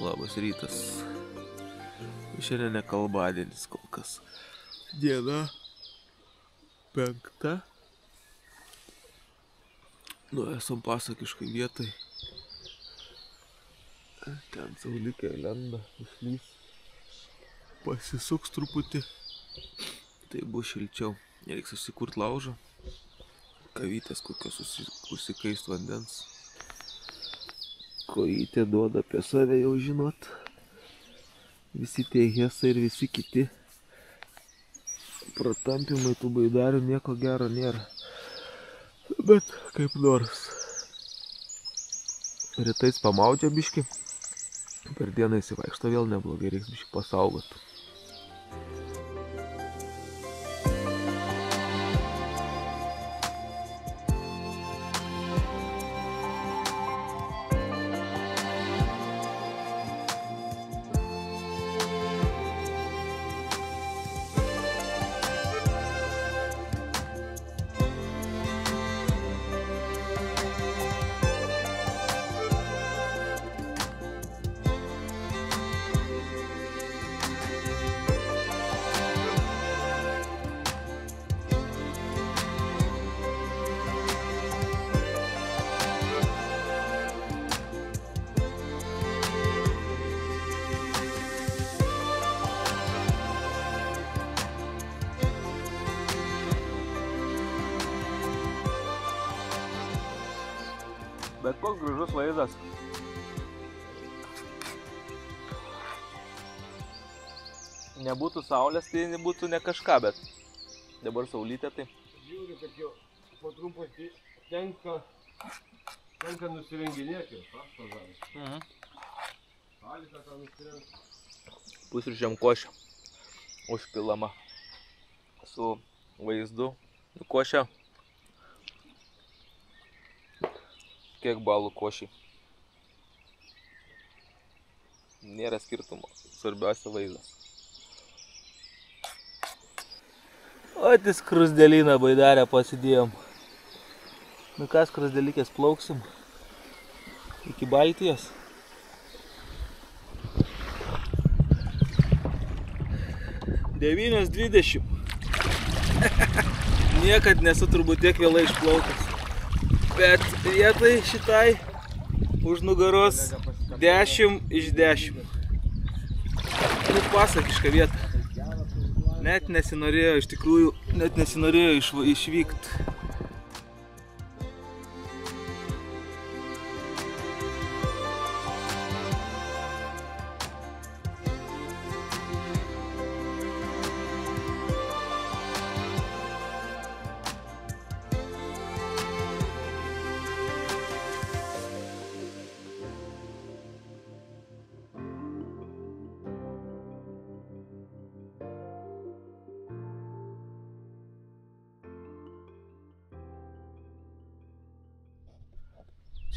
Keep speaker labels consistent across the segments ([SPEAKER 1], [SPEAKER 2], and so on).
[SPEAKER 1] Labas rytas. Šiandien ne kalbadienis kol kas. Diena 5. Nu, esam pasakiškai vietai. Ten saulikė lenda, užlys. Pasisuks truputį. Tai bus šilčiau. Reiks susikurt laužą. Kavytės kokios užsikaist vandens. Kojytė duoda apie save, jau žinot. Visi tie hesai ir visi kiti pratampimai tų baidarių nieko gero nėra. Bet kaip nors. Rytais pamaudžia biškį. Per dieną įsivaikšto vėl neblogai, reiks biškį pasaugot. Bet koks gražus vaizdas. Nebūtų saulės, tai nebūtų ne kažką, bet dabar saulytė tai.
[SPEAKER 2] Žiūriu, kad jau po trumpatį tenka nusirenginėti. Sąlyta tą nusirengti.
[SPEAKER 1] Pusryčiam košė užpilama su vaizdu. Košė. Kiek balų košiai? Nėra skirtumo. Svarbiausia vaizdas. O, tai skrusdėlyną baidarę pasidėjom. Nu ką, skrusdėlikės plauksim iki Baltijos. Devynios 20. Niekad nesu turbūt tiek vėlai išplaukęs. Bet vietai šitai už nugaros 10 iš 10. Nu, pasakiška vieta. Net nesinorėjo, iš tikrųjų, net nesinorėjo išvykti.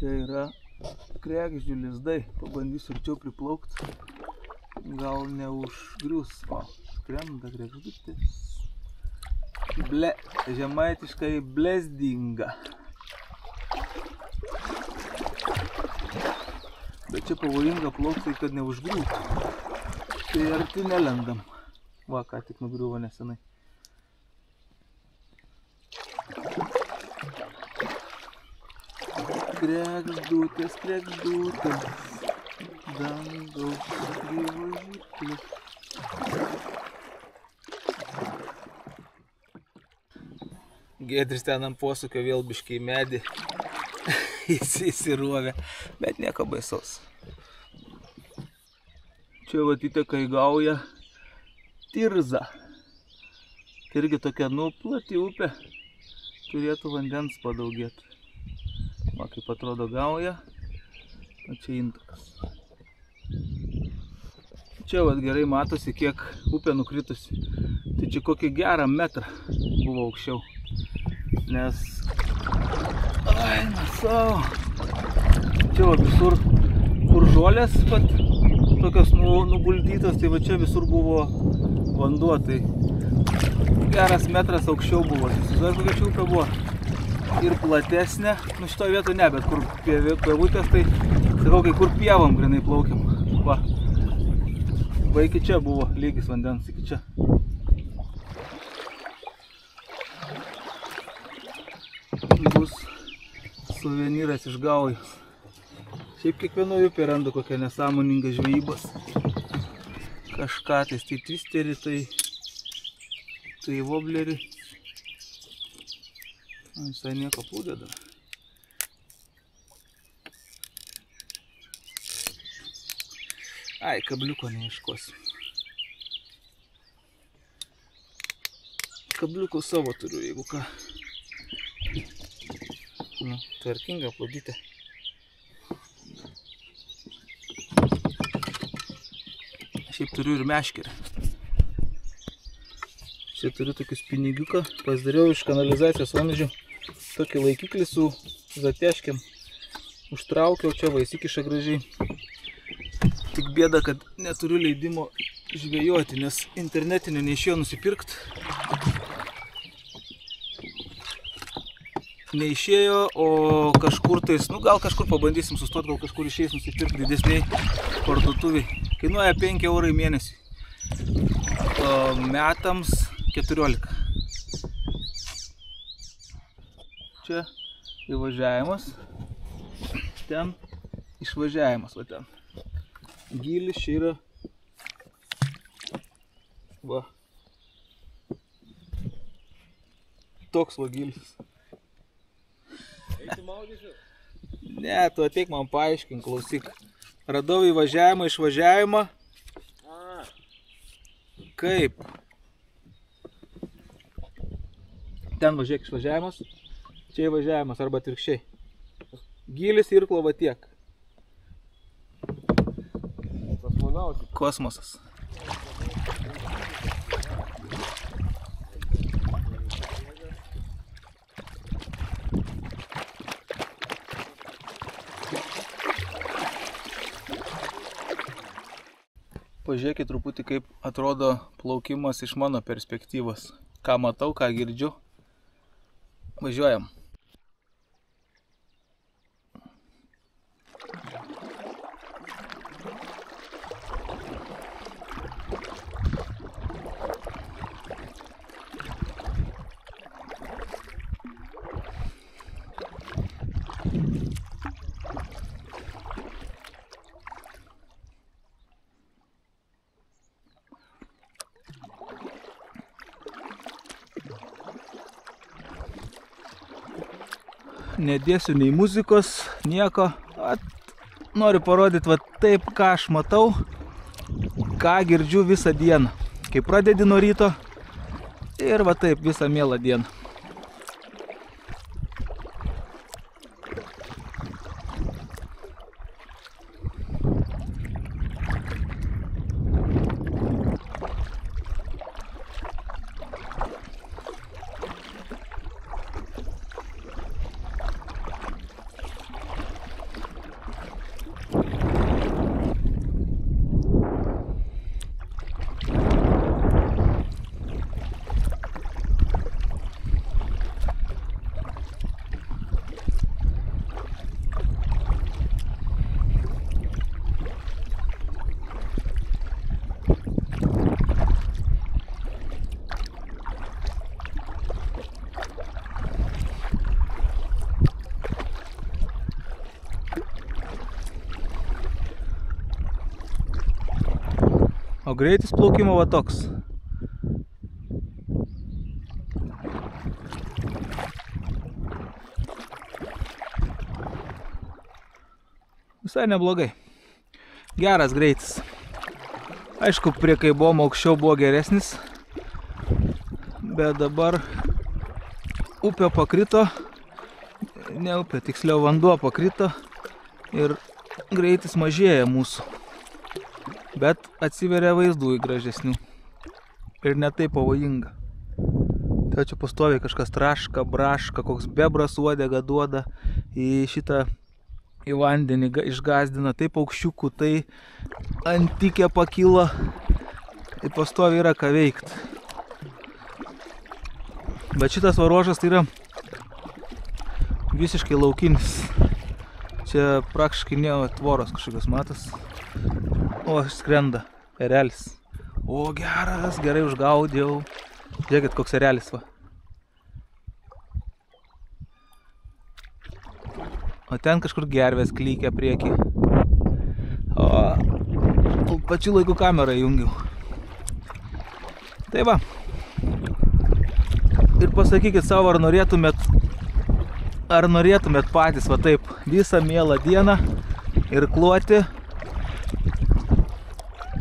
[SPEAKER 1] Čia yra kregždžių lizdai, pabandysiu arčiau priplaukti, gal neužgrius, o skrenda kregždutės, žemaitiškai blezdinga, bet čia pavojinga plaukti, kad neužgriūtų, tai arti nelendam, va ką tik nugriuvo nesenai. Kregždutės, dangaus gyvo žirklis. Giedris ten ant posūkio vėl biškai į medį įsirovė, bet nieko baisaus. Čia vat įteka į gaują Tirza. Tai irgi tokia plati upė, turėtų vandens padaugėti. Va, kaip atrodo gauja, o čia intakas. Čia vat gerai matosi, kiek upė nukritusi. Tai čia kokį gerą metrą buvo aukščiau. Nes... Ai, nasau. Čia va visur, kur žolės, vat, tokios nuguldytos, tai va čia visur buvo vanduo. Tai geras metras aukščiau buvo. Įsivaizduoju, kokia čia upė buvo. Ir platesnė, nu šitoje vietoje ne, bet kur pievutės, tai sakau, kai kur pievom grinai plaukiam. Va. Va iki čia buvo lygis vandens, iki čia. Bus suvenyras iš gaujos. Šiaip kiekvienoje upėje randu kokią nesąmoningą žvejybos. Kažką tai twisterį, tai woblerį. Visai nieko plūdė dar. Ai, kabliuko neieškosim. Kabliuko savo turiu, jeigu ką. Nu, tvarkinga plūdytė. Šiaip turiu ir meškerę. Čia turiu tokius pinigiuką. Pasidariau iš kanalizacijos vamzdžių tokį laikiklį su zateškiam. Užtraukiau, čia va įsikiša gražiai. Tik bėda, kad neturiu leidimo žvejoti, nes internetinio neišėjo nusipirkt. Neišėjo, o kažkur tais, nu gal kažkur pabandysim sustoti, gal kažkur išeis nusipirkti didesniai parduotuviai. Kainuoja 5 eurai mėnesį. Metams 14. Čia įvažiavimas, ten išvažiavimas, va ten. Gylis čia yra, va, toks va gylis.
[SPEAKER 2] Eiti maudysi?
[SPEAKER 1] Ne, tu ateik man paaiškink, klausyk. Radau įvažiavimą, išvažiavimą. Kaip? Ten važiuok išvažiavimas, čia įvažiavimas arba atvirkščiai. Gylis irklo va tiek. Kosmosas. Pažiūrėkit truputį, kaip atrodo plaukimas iš mano perspektyvos. Ką matau, ką girdžiu. Važiuojam. Nedėsiu nei muzikos, nieko. Noriu parodyti va taip, ką aš matau, ką girdžiu visą dieną. Kai pradedi nuo ryto ir va taip visą mielą dieną. O greitis plaukimo va toks. Visai neblogai. Geras greitis. Aišku, prie kai buvom aukščiau buvo geresnis. Bet dabar upė pakrito. Ne upė, tiksliau vanduo pakrito. Ir greitis mažėja mūsų. Bet atsiveria vaizdų į gražesnių. Ir ne taip pavojinga. Tai čia pastoviai kažkas traška, braška, koks bebras uodegą duoda į šitą į vandenį, išgazdina. Tai paukščiukų, tai antikė pakilo. Tai pastoviai yra ką veikt. Bet šitas varuožas tai yra visiškai laukinis. Čia praktiškai nėra tvoros kažkokios matas. O, skrenda erelis. O, geras, gerai užgaudžiau. Žiūrėkit, koks erelis va. O ten kažkur gervės klykia priekį. O, pačiu laiku kamerą įjungiau. Tai va. Ir pasakykit savo, ar norėtumėt patys va taip visą mielą dieną irkluoti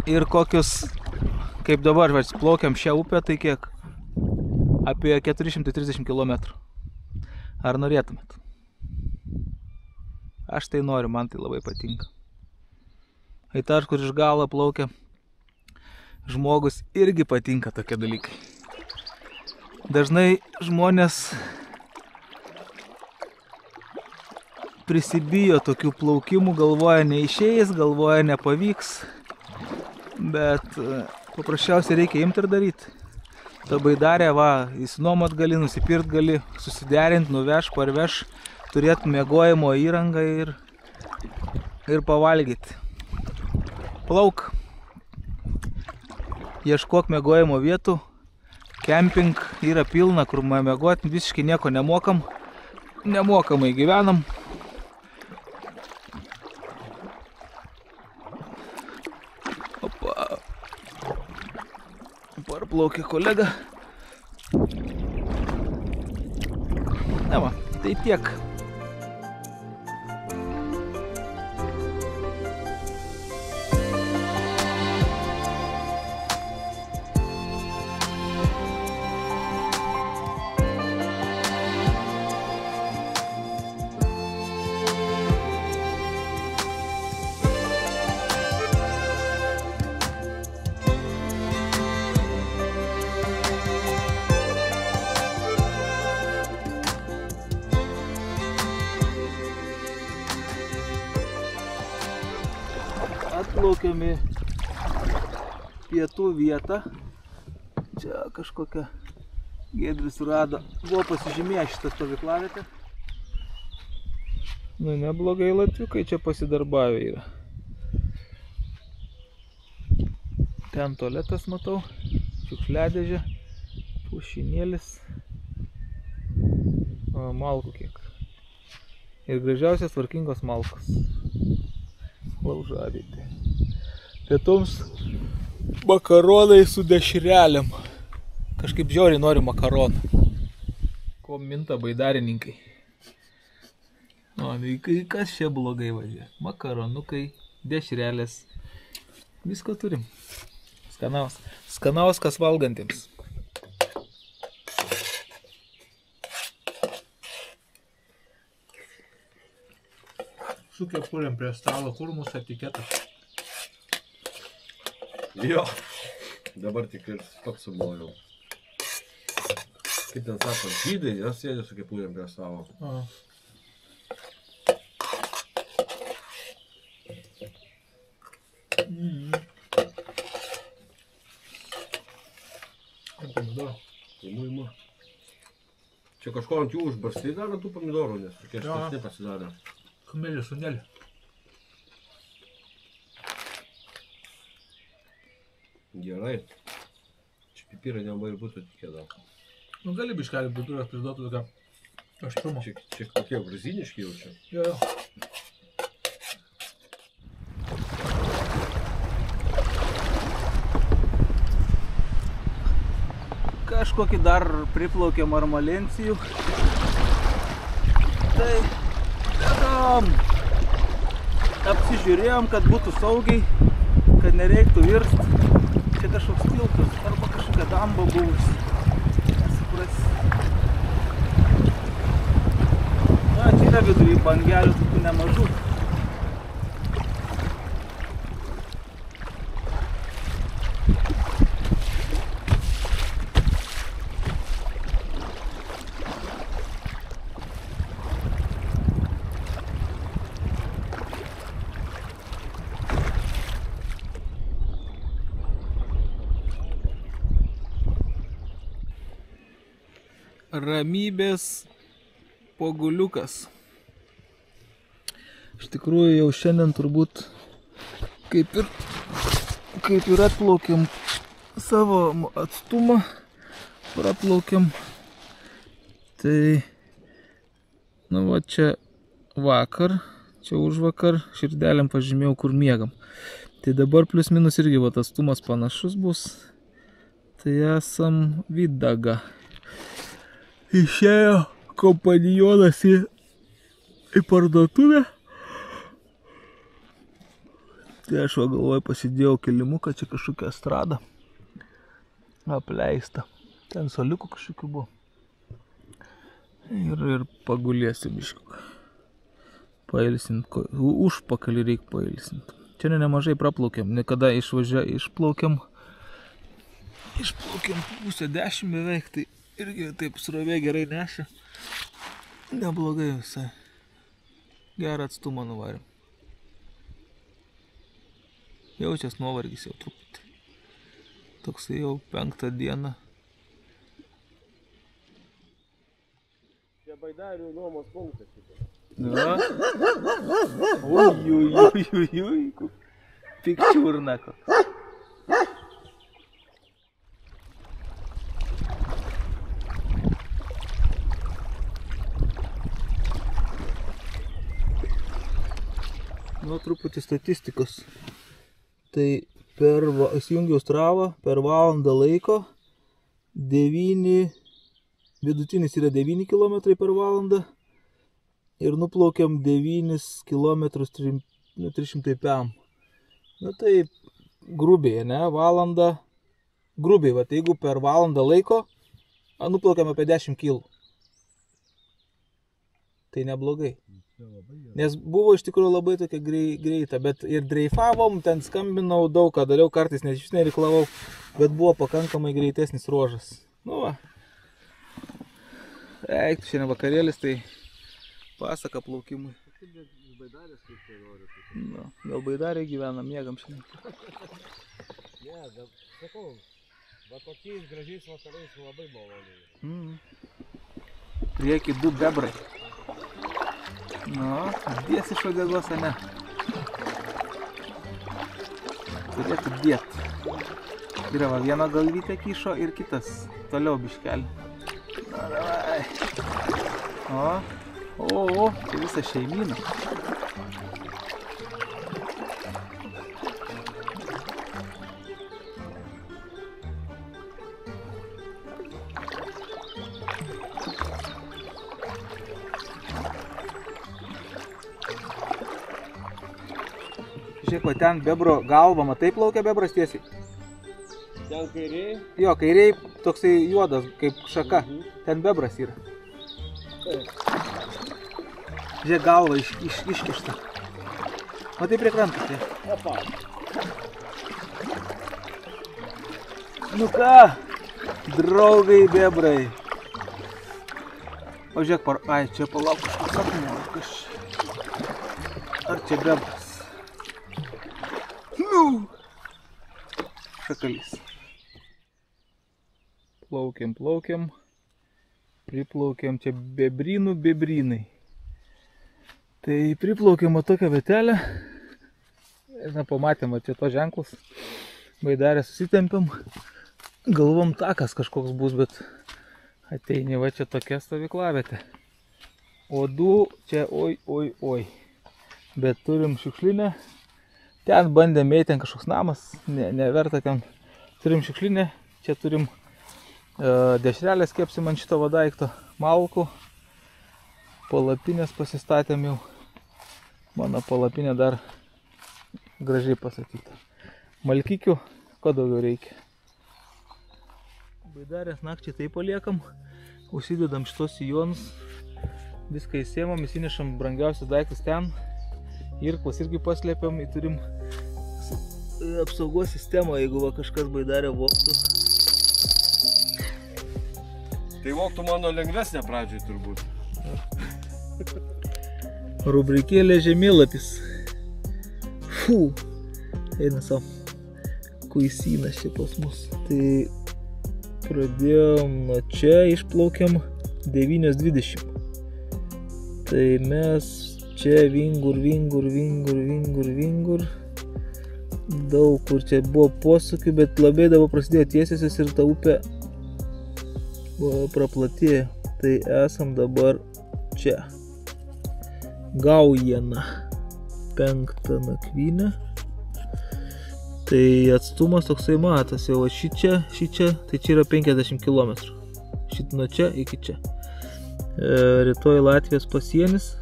[SPEAKER 1] ir kokius, kaip dabar plaukiam šią upę, tai kiek? Apie 430 km. Ar norėtumėt? Aš tai noriu, man tai labai patinka. Tai tas, kur iš galo plaukia žmogus, irgi patinka tokie dalykai. Dažnai žmonės prisibijo tokių plaukimų, galvoja neišeis, galvoja nepavyks, bet paprasčiausiai reikia imti ir daryti. Ta baidarė, va, įsinuomot gali, nusipirt gali, susiderint, nuveš, parveš, turėt miegojimo įrangą ir pavalgyti. Plauk, ieškok miegojimo vietų, kemping yra pilna, kur miegoti, visiškai nieko nemokam, nemokamai gyvenam. Opa, parplaukė kolega. Na va, tai tiek. Atplaukėm į pietų vietą. Čia kažkokia Giedrius surado. Buvo pasižymėję šitą stovyklavietę. Nu, neblogai latviukai čia pasidarbavę yra. Ten tualetas matau, šiukšliadėžė, pušinėlis. O, malkų kiek. Ir gražiausias tvarkingos malkos. Laužavietė. Pietums makaronai su dešrelėm. Kažkaip žiauriai noriu makaronų. Ko minta baidarininkai. O, kas čia blogai važiuoja? Makaronukai, dešrelės. Visko turim. Skanauskas valgantiems.
[SPEAKER 3] Su kepurėm prie stalo, kur mūsų etiketas?
[SPEAKER 2] Jo, dabar tik ir toks sumojau. Kaip ten sako, žydai, jos sėdė su kepurėm prie stalo.
[SPEAKER 3] Pomidorų.
[SPEAKER 2] Imu. Čia kažko ant jų užbarstyti dar ant tų pomidorų, nes tokie štasni pasidarė.
[SPEAKER 3] Kamelį sunelį.
[SPEAKER 2] Gerai. Čia pipirą nelabai ir būtų tikėdavo.
[SPEAKER 3] Nu, gali biškelį pipiras priduotų tokią aštrumo.
[SPEAKER 2] Čia kokie gruziniški jau čia.
[SPEAKER 3] Jo.
[SPEAKER 1] Kažkokį dar priplaukė marmalencijų. Tai apsižiūrėjom, kad būtų saugiai, kad nereiktų virst. Čia kažkoks tiltas arba kažkokia damba buvusi. Nesuprasi. Na, čia yra vidury bangelių tokių nemažų. Ramybės poguliukas. Iš tikrųjų jau šiandien turbūt kaip ir atplaukėm savo atstumą, praplaukėm. Tai, nu va, čia vakar, čia užvakar širdelėm pažymėjau, kur miegam. Tai dabar plius minus irgi va, atstumas panašus bus. Tai esam Vidaga. Išėjo kompanionas į parduotuvę. Tai aš va galvoju pasidėjau kilimuką, čia kažkokia estrada apleista. Ten soliukų kažkokių buvo. Ir pagulėsiu biškiuką. Pailsint, užpakalį reik pailsint. Čia nemažai praplaukėm, nekada išplaukėm 9:30 beveik, tai irgi taip srovė gerai nešė. Neblogai visai. Gerą atstumą nuvarėm. Jaučias nuovargis jau truputį. Toksai jau 5 dieną.
[SPEAKER 2] Čia Baidarių nuomos punktas.
[SPEAKER 1] Na. Ui. Pikčiurna koks. Nu, truputį statistikos. Tai įsijungiau Stravą, per valandą laiko vidutinis yra 9 km per valandą ir nuplaukiam 9 km 300 pm. Nu tai grubiai, ne, valandą, grubiai, va, jeigu per valandą laiko nuplaukiam apie 10 km. Tai neblogai. Nes buvo iš tikrųjų labai tokia greita, bet ir dreifavom, ten skambinau daug, ką dariau, kartais nes iš nereiklavau, bet buvo pakankamai greitesnis ruožas. Nu va. Eik, šiandien vakarėlis, tai pasaka plaukimui. Nu, gal Baidarė gyvena, miegam šiandien.
[SPEAKER 2] Ne, bet sakau, va tokiais gražiais vakarais labai maloniai.
[SPEAKER 1] Prieki 2 bebrai. Nu, dės iš uodegos, ne? Turėtų dėt. Yra va, vieno galvytę kyšo ir kitas toliau biškelį. Na, davai. O, čia visa šeimyna. Žiūrėk, va ten bebro galva, matai plaukia bebras tiesiai?
[SPEAKER 2] Ten kairiai?
[SPEAKER 1] Jo, kairiai toksai juodas, kaip šaka. Ten bebras yra. Žiūrėk, galva iškišta. Matai prie kranto čia.
[SPEAKER 2] Opa.
[SPEAKER 1] Nu ką, draugai bebrai. O žiūrėk, ai, čia palauk kažkas akmuo, ar čia bebras? Šakalys. Plaukiam. Priplaukiam čia bebrynai. Tai priplaukiam tokią vietelę. Na, pamatėm, čia to ženklus. Baidarę susitempiam. Galvom takas kažkoks bus, bet ateini, va čia tokia stovyklavietė. Odų čia oi. Bet turim šiukšlinę. Ten bandėm eiti, ten kažkoks namas, neverta ten. Turim šiukšlinę, čia turim dešrelės kepsim ant šito daikto, malkų. Palapinės pasistatėm jau. Mano palapinė dar gražiai pasakyta. Malkikių, ko daugiau reikia. Baidarės nakčiai taip paliekam, užsidedam šitos sijonus, viską įsėmam, įsinešam brangiausius daiktus ten. Irklas irgi paslėpiam, turim apsaugos sistemą, jeigu va kažkas Baidarę vogtų.
[SPEAKER 2] Tai vogtų mano lengvesnė pradžiai turbūt.
[SPEAKER 1] Rubrikėlė žemėlapis. Eina savo. Kuisynas čia pas mus. Tai pradėjom nuo čia, išplaukiam 9:20. Tai mes čia vingur. daug kur čia buvo posūkių, bet labai dabar prasidėjo tiesiosios ir ta upė praplatėjo. Tai esam dabar čia. Gaujena. 5 nakvynė. Tai atstumas toksai matas, jau šičia, tai čia yra 50 km. Šit nuo čia iki čia. Rytoj Latvijos pasienis.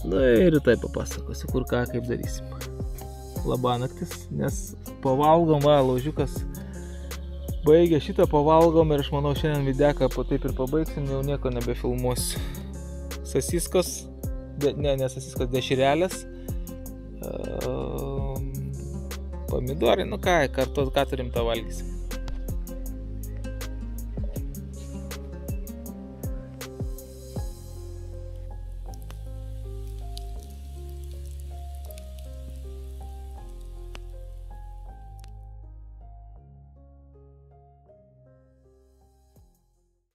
[SPEAKER 1] Na ir rytoj papasakosiu, kur ką, kaip darysim. Labanaktis, nes pavalgom, laužiukas baigė šitą, pavalgom ir aš manau šiandien videką taip ir pabaigsim, jau nieko nebefilmuosiu. Sasiskos, ne sasiskos, dešrelės, pomidorai, nu ką turim tą valgysim.